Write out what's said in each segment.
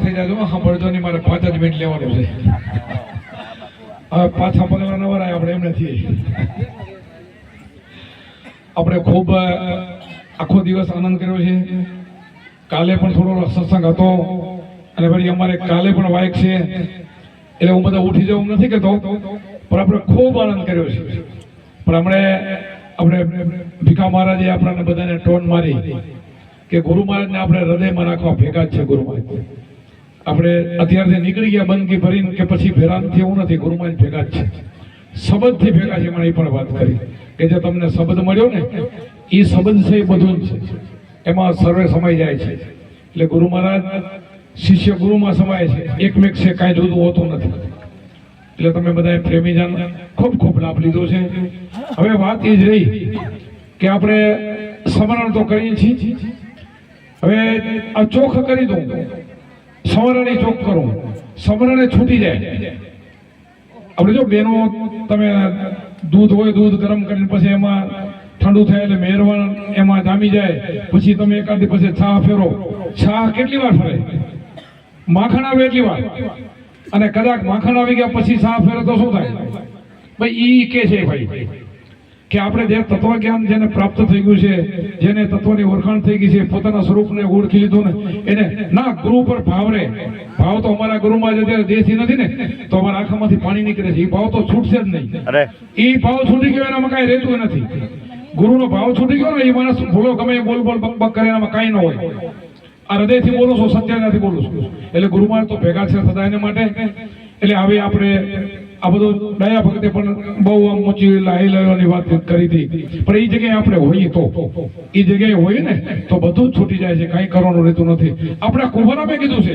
થઈ જાય સાંભળજો નહીં, મારે 5 જ મિનિટ લેવાનું છે. હવે પાછા પગલા ન વરાય આપણે એમ નથી. આપણે ખૂબ આખો દિવસ આનંદ કર્યો છે. કાલે પણ થોડો સત્સંગ હતો અને વળી અમારે કાલે પણ વાયક છે, એટલે હું બધા ઉઠી જવું નથી કહેતો, પણ આપણે ખૂબ આનંદ કર્યો છે. પણ આપણે ભીખા મહારાજે આપણને બધાને ટોન મારી કે ગુરુ મહારાજને આપણે હૃદયમાં રાખવા ભેગા જ છે. ગુરુ મહારાજ આપણે અત્યારથી નીકળી ગયા બંદગી ભરીને કે પછી ભેરા નથી એવું નથી, ગુરુ મહારાજ ભેગા જ છે, શબ્દથી ભેગા છે. મને એ પણ વાત કરી કે જે તમને શબ્દ મળ્યો ને એ શબ્દ છે, એ બધું જ છે, એમાં સર્વે સમાઈ જાય છે. એટલે ગુરુ મહારાજ શિષ્ય ગુરુમાં સમાય છે, એકમેક છે, કાંઈ જુદું હોતું નથી. એટલે તમે બધાએ પ્રેમીજન ખૂબ ખૂબ લાભ લીધો છે. હવે વાત એ જ રહી કે આપણે સ્મરણ તો કરીએ છીએ, હવે આ ચોખ કરી દઉં, સ્મરણે ચોખ કરું, સ્મરણે છૂટી જાય. આપણે જો બેનો તમે દૂધ હોય, દૂધ ગરમ કરીને પછી એમાં ઠંડુ થાય એટલે મહેરવાન એમાં જામી જાય, પછી તમે એકાદી પછી છા ફેરો, છા કેટલી વાર ફરે? માખણ આવે એટલી વાર, અને કદાચ માખણ આવી ગયા પછી છા ફેરો તો શું થાય? ભાઈ ઈ કે છે ભાઈ કે આપણે જે તત્વ જ્ઞાન જેને પ્રાપ્ત થઈ ગયું છે, જેને તત્વની ઓળખાણ થઈ ગઈ છે, પોતાના સ્વરૂપને ઓળખી લીધું ને, એને ના ગુરુ પર ભાવ રે. ભાવ તો અમારા ગુરુમાં અત્યારે દેશી નથી ને, તો અમારા આંખામાંથી પાણી નીકળે છે. એ ભાવ તો છૂટશે જ નહીં. એ ભાવ છૂટી ગયો એનામાં કાંઈ રહેતું નથી. ગુરુનો ભાવ છૂટી ગયો ને, એ માણસ ભૂલો ગમે બોલ બોલ બક બક કરે, એનામાં કાંઈ ન હોય. આ હૃદયથી બોલું છું, સત્યતાથી બોલું છું. એટલે ગુરુ મહારાજ તો ભેગા છે સદા એને માટે. એટલે હવે આપણે આ બધું દયા ભક્તે પણ બહુ આમ ઊંચી લાઈલોની વાત કરી હતી, પણ એ જગ્યાએ આપણે હોઈએ તો, એ જગ્યાએ હોઈએ ને તો બધું જ છૂટી જાય છે, કાંઈ કરવાનું રહેતું નથી. આપણે કુંભારામે કીધું છે,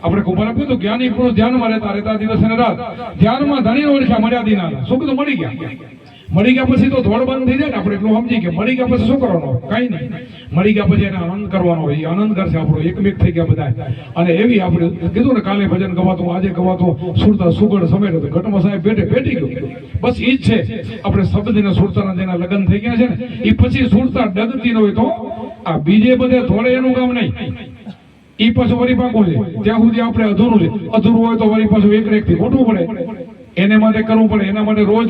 આપણે કુંભારામે કીધું જ્ઞાની પુરુષ ધ્યાનમાં રહેતા દિવસ અને રાત, ધ્યાનમાં ધણી ઓળખ્યા મર્યાદિના. શું કીધું? મળી ગયા. મળી ગયા પછી તો ધોળ બંધ થઈ જાય ને. આપણે એટલું સમજી કે મળી ગયા પછી શું કરવાનું? કાંઈ નહીં. મળી ગયા પછી એને આનંદ કરવાનો હોય, એ આનંદ કરશે. આપણો એકમેક થઈ ગયા બધા. અને એવી આપણે કીધું ને કાલે ભજન ગવાતું, આજે ગવાતું, સુરતા સુગડ સમેટ ઘટમાં સાહેબ પેટી ગયું. બસ એ જ છે. આપણે શબ્દના સુરતાના જેના લગ્ન થઈ ગયા છે ને, એ પછી સુરતા ડગતી ન હોય તો આ બીજે બધે ધોળે એનું કામ નહીં. એ પાછું વરી પાકું છે, ત્યાં સુધી આપણે અધૂરું છે. અધૂરું હોય તો વરી પાછું એક થી ગોઠવું પડે. એને માટે કરવું પડે. એના માટે રોજ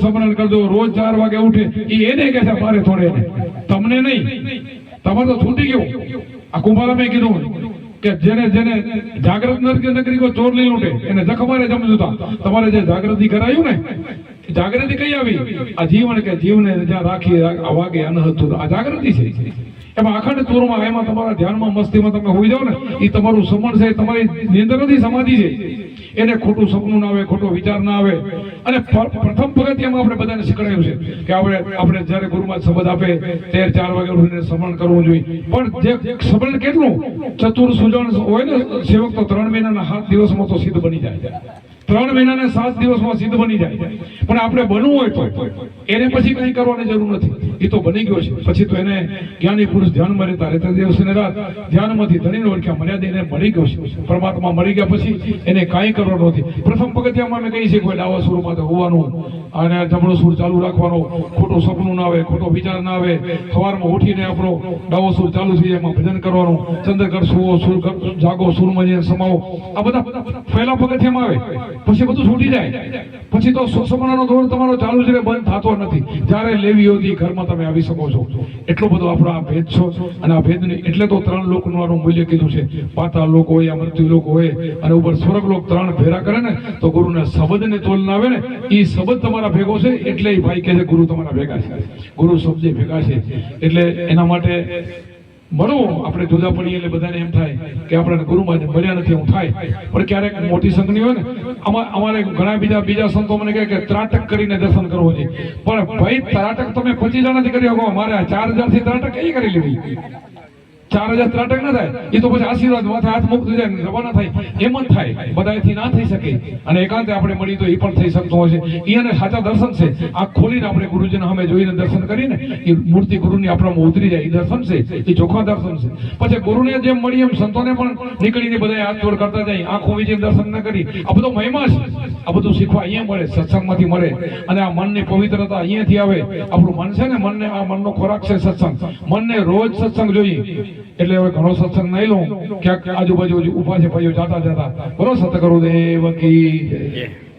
સ્મરણ કરજો, રોજ 4 વાગે ઉઠે. એને કે છે મારે થોડે, તમને નહીં. તમારે તો છૂટી ગયું. આ કુંભારામે કીધું કે જેને જાગૃત નગરી કો ચોર લઈ લૂંટે એને જખમારે જમજુતા. તમારે જે જાગૃતિ કરાયું ને, જાગૃતિ કઈ આવી? આ જીવન કે જીવને જ્યાં રાખી આ વાગે અનહતું, આ જાગૃતિ છે. એમાં અખંડ તુરમાં, એમાં તમારા ધ્યાનમાં મસ્તીમાં તમે હોઈ જાઓ ને, એ તમારું સમણ છે, તમારી નિંદર નથી, સમાધિ છે. એને ખોટું સપનું ના આવે, ખોટો વિચાર ના આવે. અને પ્રથમ પગથિયામાં આપણે બધાને શીખવાડ્યું છે કે આપણે જ્યારે ગુરુમાં શબ્દ આપે ત્યારે 4 વાગે ઉઠીને સ્મરણ કરવું જોઈએ. પણ જે સ્મરણ કેટલું ચતુર સુજણ હોય ને સેવક, તો 3 મહિનાના 7 દિવસમાં તો સિદ્ધ બની જાય. 3 મહિનાને 7 દિવસમાં સિદ્ધ બની જાય. પણ આપણે બનવું હોય તો એને પછી કંઈ કરવાની જરૂર નથી. એ તો બની ગયો છે. પછી તો એને જ્ઞાની પુરુષ ધ્યાનમાં રહેતા દિવસ ને રાત ધ્યાનમાંથી ધણીને ઓળખ્યા મર્યાદા એને મળી ગયો છે. પરમાત્મા મળી ગયા પછી એને કાંઈ કરવાનું નથી. પ્રથમ પગથિયામાં અમે કહીએ છીએ કોઈ ડાવા સુરમાં તો હોવાનું, અને જમણો સુર ચાલુ રાખવાનો, ખોટું સપનું ના આવે, ખોટો વિચાર ના આવે. સવારમાં ઉઠીને આપણો ડાવો સુર ચાલુ થઈ જાય, એમાં ભજન કરવાનું. ચંદ્રકર સુવો, સુર જાગો, સુરમાં જઈને સમાવો. આ બધા પહેલા પગથિયામાં આવે. પછી બધું છૂટી જાય. પછી તો સુસમણાનો દોર તમારો ચાલુ છે, બંધ થતો નથી. જ્યારે લેવી હોય ઘરમાં તમે આવી શકો છો. એટલો બધો આપણો આ ભેદ છો. અને આ ભેદ એટલે તો 3 લોકનું મૂલ્ય કીધું છે. પાતાળ લોક હોય, મૃત્યુ લોક હોય, અને ઉપર સ્વર્ગ લોક 3 ભેરા કરે ને તો ગુરુના શબ્દને તોલ ના આવે ને, એ શબ્દ તમારા ભેગો છે. એટલે ભાઈ કહે છે ગુરુ તમારા ભેગા છે, ગુરુ શબ્દ ભેગા છે. એટલે એના માટે મળો. આપણે જુદા પડીએ એટલે બધાને એમ થાય કે આપણે ગુરુમાં મળ્યા નથી એવું થાય. પણ ક્યારેક મોટી સંઘની હોય ને, અમારે ઘણા બીજા સંતો મને કહે કે ત્રાટક કરીને દર્શન કરવું છે. પણ ભાઈ ત્રાટક તમે 25 જણાથી કરી શકો. મારે 4000 થી ત્રાટક કઈ કરી લેવી? 4000 ત્રાટક ના થાય. એ તો પછી આશીર્વાદ માથે હાથ મુક્ત જાય, રવાના થાય. એમ જ થાય. બધાથી ના થઈ શકે. અને એકાંતે આપણે મળી તો એ પણ થઈ શકતું હોય છે. એને સાચા દર્શન છે. આ ખોલીને આપણે ગુરુજીને સામે જોઈને દર્શન કરીને એ મૂર્તિ ગુરુની આપણામાં ઉતરી જાય, એ દર્શન છે. એ ચોખ્ખા દર્શન છે. પછી ગુરુને જેમ મળી એમ સંતોને પણ નીકળીને બધા હાથ જોડ કરતા જાય. આંખો વીજીને દર્શન ન કરી. આ બધો મહિમા છે. આ બધું શીખવા અહીંયા મળે, સત્સંગમાંથી મળે. અને આ મનની પવિત્રતા અહીંયાથી આવે. આપણું મન છે ને, મનને આ મનનો ખોરાક છે સત્સંગ. મનને રોજ સત્સંગ જોઈએ. એટલે હવે ઘણો સત્સંગ નહીં લઉં, ક્યાંક આજુબાજુ ઊભા છે ભાઈઓ જાતા જાતા. બોલો સતગુરુદેવ કી જય.